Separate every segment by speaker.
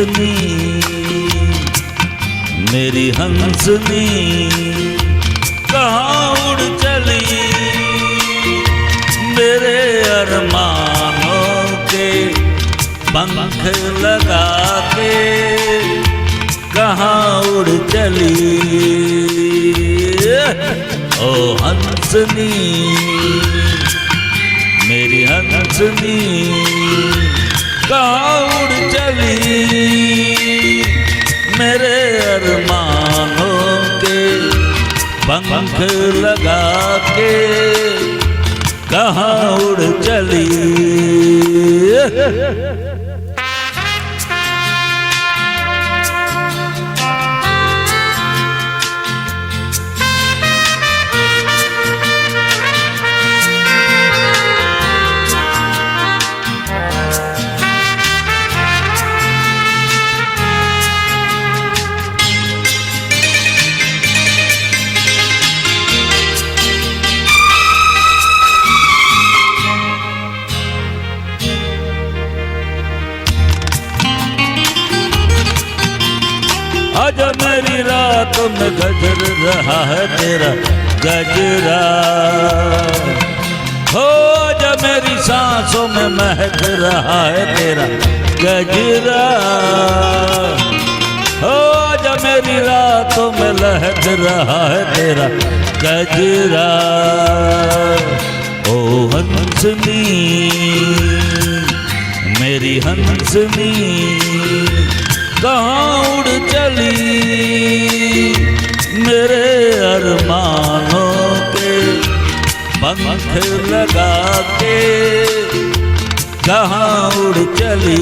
Speaker 1: हंसनी, मेरी हंसनी कहाँ उड़ चली, मेरे अरमानों के पंख लगा के कहाँ उड़ चली। ओ हंसनी, मेरी हंसनी कहाँ उड़ चली, मेरे अरमानों के पंख लगा के कहाँ उड़ चली। आज मेरी रातों में गजर रहा है तेरा गजरा, हो आज मेरी सांसों में महक रहा है तेरा गजरा, हो आज मेरी रातों में लहक रहा है तेरा गजरा। ओ हंसनी, मेरी हंसनी कहाँ उड़ चली, मेरे अरमानों के पंख लगा के कहाँ उड़ चली।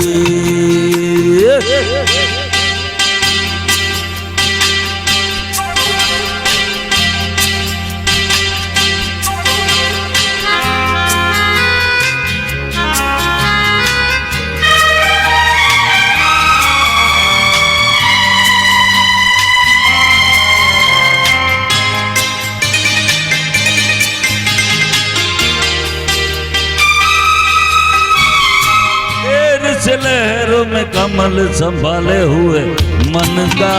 Speaker 1: से लहरों में कमल संभाले हुए मन का,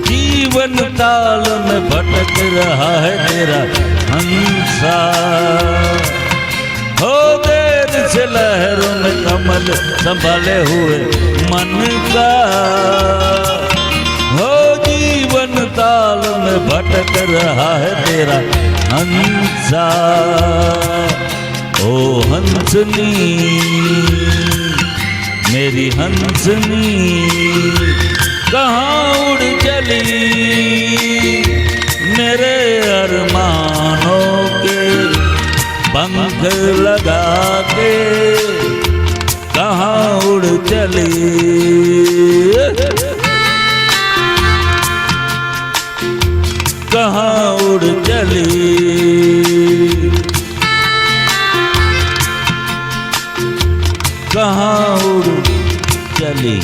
Speaker 1: जीवन ताल में भटक रहा है तेरा हंसा, हो देर से लहरों में कमल संभाले हुए मन का, हो जीवन ताल में भटक रहा है तेरा हंसा। ओ हंसनी, मेरी हंसनी कहाँ उड़ चली, मेरे अरमानों के पंख लगा के कहाँ उड़ चली। कहाँ उड़ चली, कहाँ उड़ चली।